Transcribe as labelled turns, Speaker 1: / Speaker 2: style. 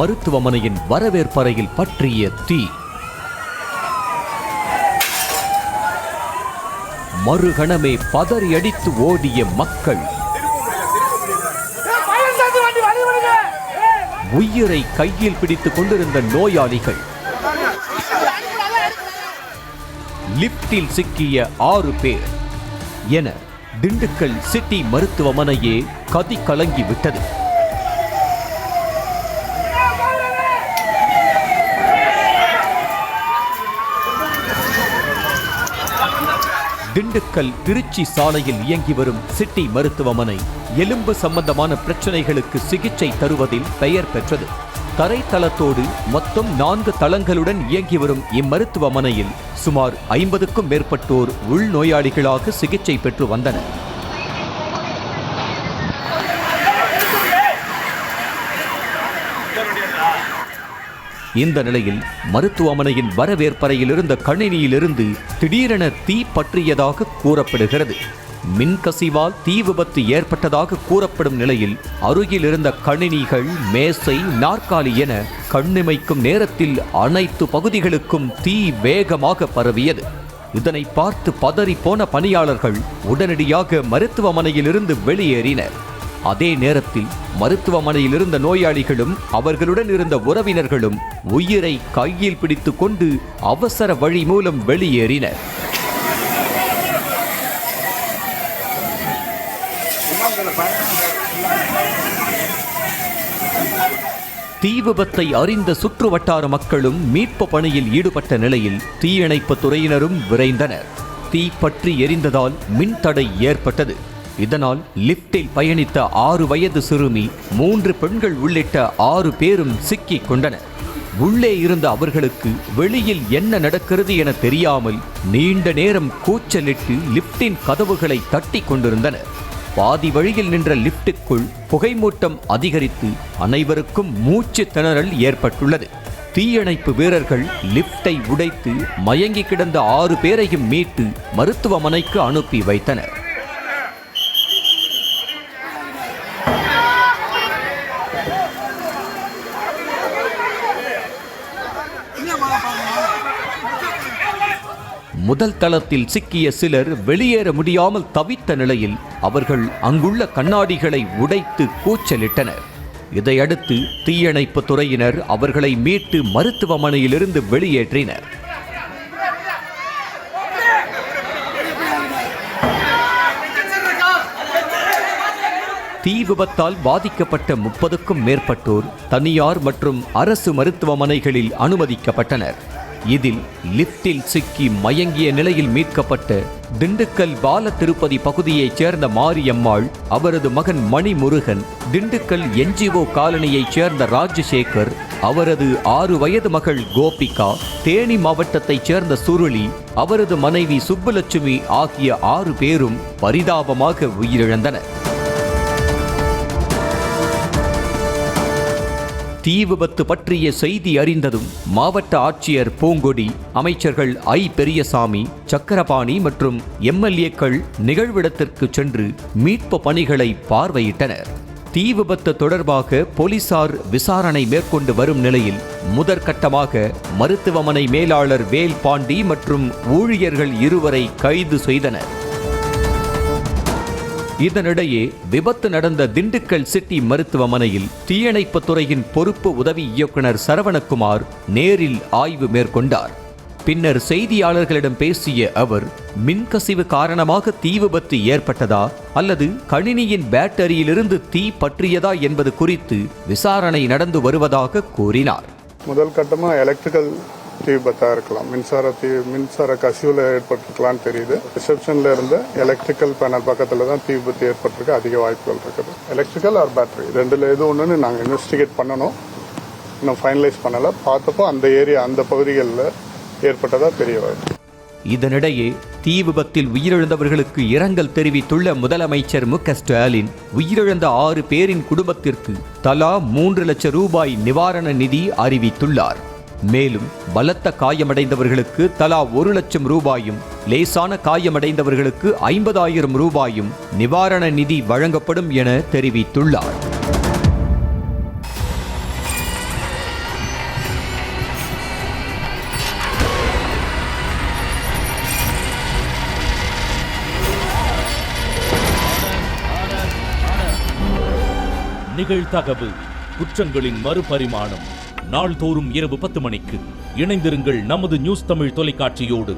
Speaker 1: மருத்துவமனையின் வரவேற்பறையில் பற்றிய தீ. மறுகணமே பதறியடித்து ஓடிய மக்கள். உயிரை கையில் பிடித்துக் கொண்டிருந்த நோயாளிகள். லிப்டில் சிக்கிய 6 பேர் என திண்டுக்கல் சிட்டி மருத்துவமனையே கதி கலங்கிவிட்டது. திண்டுக்கல் திருச்சி சாலையில் இயங்கி வரும் சிட்டி மருத்துவமனை எலும்பு சம்பந்தமான பிரச்சனைகளுக்கு சிகிச்சை தருவதில் பெயர் பெற்றது. தரைத்தளத்தோடு மொத்தம் 4 தளங்களுடன் இயங்கி வரும் இம்மருத்துவமனையில் சுமார் 50க்கும் மேற்பட்டோர் உள்நோயாளிகளாக சிகிச்சை பெற்று வந்தனர். இந்த நிலையில் மருத்துவமனையின் வரவேற்பறையில் இருந்த கணினியிலிருந்து திடீரென தீ பற்றியதாக கூறப்படுகிறது. மின்கசிவால் தீ விபத்து ஏற்பட்டதாக கூறப்படும் நிலையில் அருகில் இருந்த கணினிகள், மேசை, நாற்காலி என கண்ணிமைக்கும் நேரத்தில் அனைத்து பகுதிகளுக்கும் தீ வேகமாக பரவியது. இதனை பார்த்து பதறி போன பணியாளர்கள் உடனடியாக மருத்துவமனையிலிருந்து வெளியேறினர். அதே நேரத்தில் மருத்துவமனையில் இருந்த நோயாளிகளும் அவர்களுடன் இருந்த உறவினர்களும் உயிரை கையில் பிடித்துக் கொண்டு அவசர வழி மூலம் வெளியேறினர். தீ விபத்தை அறிந்த சுற்று வட்டார மக்களும் மீட்பு பணியில் ஈடுபட்ட நிலையில் தீயணைப்பு துறையினரும் விரைந்தனர். தீ பற்றி எரிந்ததால் மின்தடை ஏற்பட்டது. இதனால் லிப்டில் பயணித்த 6 வயது சிறுமி, 3 பெண்கள் உள்ளிட்ட 6 பேரும் சிக்கிக் கொண்டனர். உள்ளே இருந்த அவர்களுக்கு வெளியில் என்ன நடக்கிறது என தெரியாமல் நீண்ட நேரம் கூச்சலிட்டு லிப்டின் கதவுகளை தட்டி கொண்டிருந்தனர். பாதி வழியில் நின்ற லிப்டுக்குள் புகைமூட்டம் அதிகரித்து அனைவருக்கும் மூச்சு திணறல் ஏற்பட்டுள்ளது. தீயணைப்பு வீரர்கள் லிப்டை உடைத்து மயங்கி கிடந்த 6 பேரையும் மீட்டு மருத்துவமனைக்கு அனுப்பி வைத்தனர். முதல் தளத்தில் சிக்கிய சிலர் வெளியேற முடியாமல் தவித்த நிலையில் அவர்கள் அங்குள்ள கண்ணாடிகளை உடைத்து கூச்சலிட்டனர். இதையடுத்து தீயணைப்பு துறையினர் அவர்களை மீட்டு மருத்துவமனையிலிருந்து வெளியேற்றினர். தீ விபத்தால் பாதிக்கப்பட்ட 30க்கும் மேற்பட்டோர் தனியார் மற்றும் அரசு மருத்துவமனைகளில் அனுமதிக்கப்பட்டனர். இதில் லிப்டில் சிக்கி மயங்கிய நிலையில் மீட்கப்பட்ட திண்டுக்கல் பால திருப்பதி பகுதியைச் சேர்ந்த மாரியம்மாள், அவரது மகன் மணிமுருகன், திண்டுக்கல் NGO காலனியைச் சேர்ந்த ராஜசேகர், அவரது 6 வயது மகள் கோபிகா, தேனி மாவட்டத்தைச் சேர்ந்த சுருளி, அவரது மனைவி சுப்புலட்சுமி ஆகிய 6 பேரும் பரிதாபமாக உயிரிழந்தனர். தீ விபத்து பற்றிய செய்தி அறிந்ததும் மாவட்ட ஆட்சியர் பூங்கொடி, அமைச்சர்கள் ஐ. பெரியசாமி, சக்கரபாணி மற்றும் MLAக்கள் நிகழ்விடத்திற்கு சென்று மீட்பு பணிகளை பார்வையிட்டனர். தீ விபத்து தொடர்பாக போலீசார் விசாரணை மேற்கொண்டு வரும் நிலையில் முதற்கட்டமாக மருத்துவமனை மேலாளர் வேல் பாண்டி மற்றும் ஊழியர்கள் 2 கைது செய்தனர். இதனிடையே விபத்து நடந்த திண்டுக்கல் சிட்டி மருத்துவமனையில் தீயணைப்பு துறையின் பொறுப்பு உதவி இயக்குனர் சரவணகுமார் நேரில் ஆய்வு மேற்கொண்டார். பின்னர் செய்தியாளர்களிடம் பேசிய அவர், மின்கசிவு காரணமாக தீ விபத்து ஏற்பட்டதா அல்லது கணினியின் பேட்டரியிலிருந்து தீ பற்றியதா என்பது குறித்து விசாரணை நடந்து வருவதாக கூறினார்.
Speaker 2: முதல் கட்டமாக எலக்ட்ரிக்கல் தீ விபத்தாக இருக்கலாம், மின்சார கசிவில் ஏற்பட்டிருக்கலான்னு தெரியுது. ரிசப்ஷனில் இருந்த எலக்ட்ரிக்கல் பேனல் பக்கத்தில் தான் தீ விபத்து ஏற்பட்டிருக்க அதிக வாய்ப்புகள் இருக்குது. எலக்ட்ரிக்கல் ஆர் பேட்டரி ரெண்டில் எது ஒன்றுன்னு நாங்கள் இன்வெஸ்டிகேட் பண்ணணும். இன்னும் ஃபைனலைஸ் பண்ணலை. பார்த்தப்போ அந்த பகுதிகளில் ஏற்பட்டதாக தெரிய வருது.
Speaker 1: இதனிடையே தீ விபத்தில் உயிரிழந்தவர்களுக்கு இரங்கல் தெரிவித்துள்ள முதலமைச்சர் மு.க. ஸ்டாலின், உயிரிழந்த 6 பேரின் குடும்பத்திற்கு தலா 3 லட்சம் ரூபாய் நிவாரண நிதி அறிவித்துள்ளார். மேலும் பலத்த காயமடைந்தவர்களுக்கு தலா 1 லட்சம் ரூபாயும், லேசான காயமடைந்தவர்களுக்கு 50,000 ரூபாயும் நிவாரண நிதி வழங்கப்படும் என தெரிவித்துள்ளார்.
Speaker 3: நிகழ்தகவு, குற்றங்களின் மறுபரிமாணம். நாள்தோறும் இரவு 10 மணிக்கு இணைந்திருங்கள் நமது நியூஸ் தமிழ் தொலைக்காட்சியோடு.